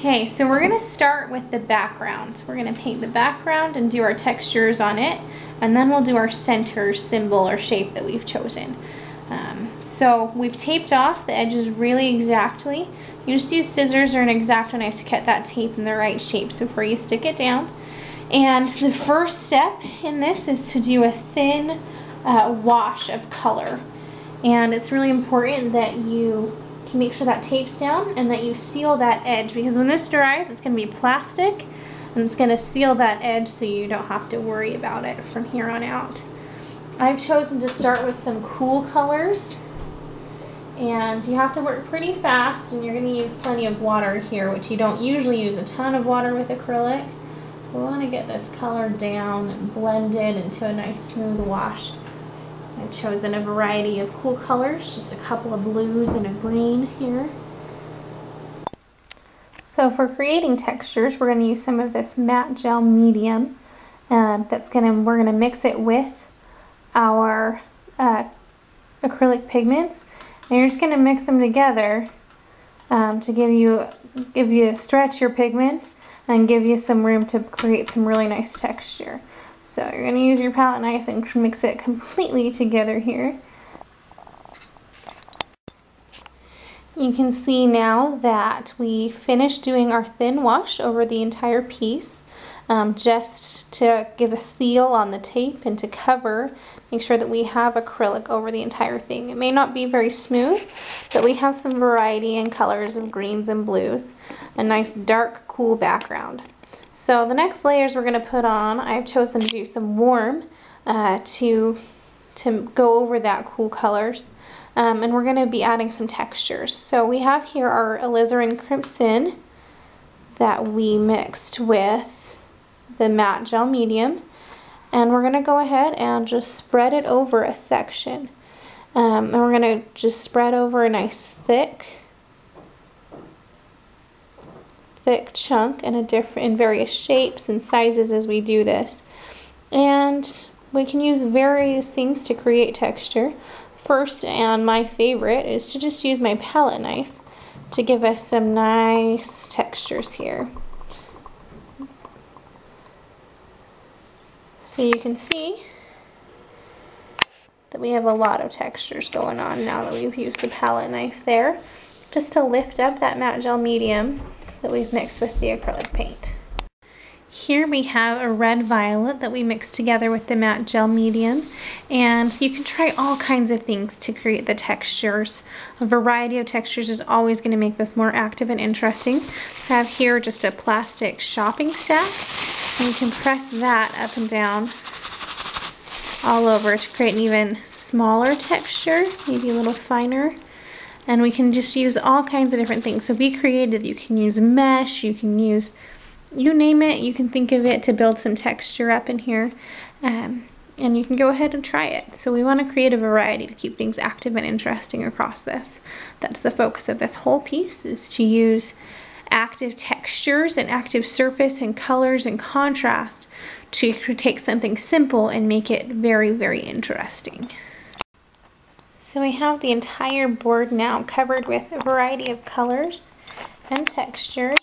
Okay, so we're going to start with the background. We're going to paint the background and do our textures on it, and then we'll do our center symbol or shape that we've chosen. So we've taped off the edges really exactly. You just use scissors or an X-Acto knife to cut that tape in the right shapes before you stick it down. And the first step in this is to do a thin wash of color. And it's really important that you can make sure that tape's down and that you seal that edge, because when this dries it's going to be plastic and it's going to seal that edge so you don't have to worry about it from here on out. I've chosen to start with some cool colors, and you have to work pretty fast, and you're going to use plenty of water here, which you don't usually use a ton of water with acrylic. We want to get this color down and blended into a nice smooth wash. I've chosen a variety of cool colors, just a couple of blues and a green here. So for creating textures, we're going to use some of this matte gel medium. We're going to mix it with our acrylic pigments, and you're just going to mix them together to give you stretch your pigment and give you some room to create some really nice texture. So you're going to use your palette knife and mix it completely together here. You can see now that we finished doing our thin wash over the entire piece, just to give a seal on the tape and to cover, make sure that we have acrylic over the entire thing. It may not be very smooth, but we have some variety in colors of greens and blues, a nice dark cool background. So the next layers we're going to put on, I've chosen to do some warm to go over that cool colors. And we're going to be adding some textures. So we have here our alizarin crimson that we mixed with the matte gel medium. And we're going to go ahead and just spread it over a section. And we're going to just spread over a nice thick chunk in various shapes and sizes as we do this. And we can use various things to create texture. First, and my favorite, is to just use my palette knife to give us some nice textures here. So you can see that we have a lot of textures going on now that we've used the palette knife there, just to lift up that matte gel medium that we've mixed with the acrylic paint. Here we have a red violet that we mixed together with the matte gel medium, and you can try all kinds of things to create the textures. A variety of textures is always going to make this more active and interesting. I have here just a plastic shopping stack, and you can press that up and down all over to create an even smaller texture, maybe a little finer. And we can just use all kinds of different things. So be creative. You can use mesh, you can use, you name it, you can think of it to build some texture up in here. And you can go ahead and try it. So we want to create a variety to keep things active and interesting across this. That's the focus of this whole piece, is to use active textures and active surface and colors and contrast to take something simple and make it very, very interesting. So we have the entire board now covered with a variety of colors and textures.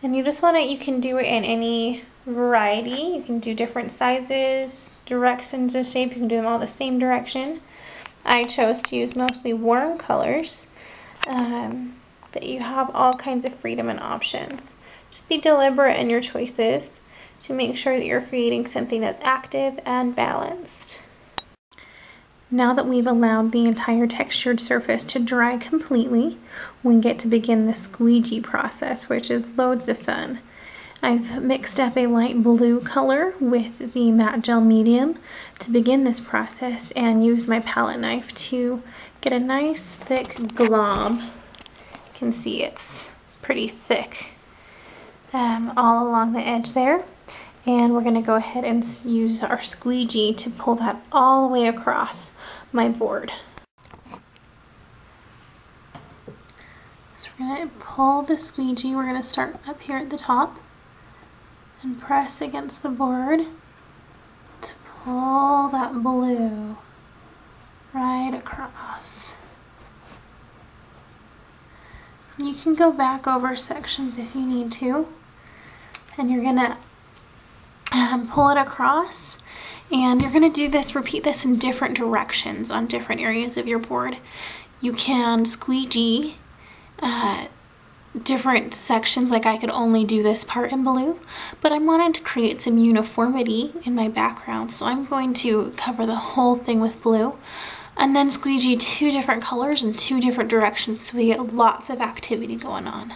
And you can do it in any variety. You can do different sizes, directions of shape. You can do them all the same direction. I chose to use mostly warm colors, but you have all kinds of freedom and options. Just be deliberate in your choices to make sure that you're creating something that's active and balanced. Now that we've allowed the entire textured surface to dry completely, we get to begin the squeegee process, which is loads of fun. I've mixed up a light blue color with the matte gel medium to begin this process, and used my palette knife to get a nice thick glob. You can see it's pretty thick all along the edge there. And we're going to go ahead and use our squeegee to pull that all the way across my board. So we're going to pull the squeegee. We're going to start up here at the top and press against the board to pull that blue right across. You can go back over sections if you need to, and you're gonna pull it across, and you're gonna do this, repeat this in different directions on different areas of your board. You can squeegee different sections, like I could only do this part in blue, but I wanted to create some uniformity in my background, so I'm going to cover the whole thing with blue and then squeegee 2 different colors in 2 different directions so we get lots of activity going on.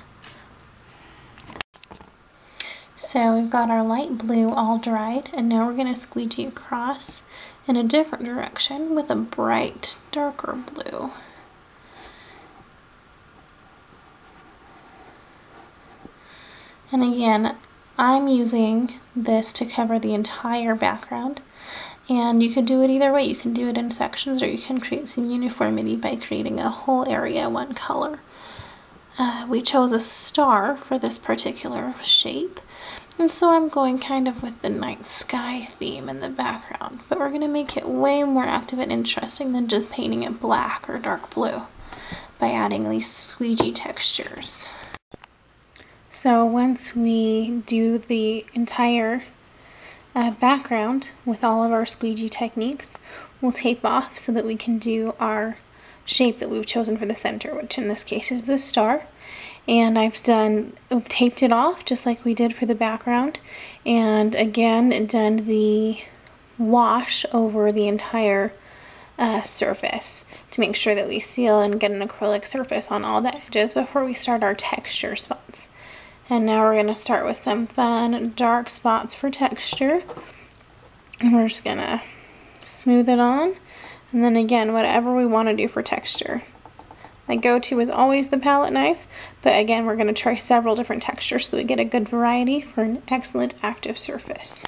So we've got our light blue all dried, and now we're going to squeegee across in a different direction with a bright darker blue. And again, I'm using this to cover the entire background, and you could do it either way. You can do it in sections, or you can create some uniformity by creating a whole area one color. We chose a star for this particular shape, and so I'm going kind of with the night sky theme in the background, but we're going to make it way more active and interesting than just painting it black or dark blue by adding these squeegee textures. So once we do the entire background with all of our squeegee techniques, we'll tape off so that we can do our shape that we've chosen for the center, which in this case is the star. And I've taped it off just like we did for the background, and again done the wash over the entire surface to make sure that we seal and get an acrylic surface on all the edges before we start our texture spots. And now we're going to start with some fun dark spots for texture. And we're just going to smooth it on. And then again, whatever we want to do for texture. My go-to is always the palette knife, but again, we're going to try several different textures so we get a good variety for an excellent active surface.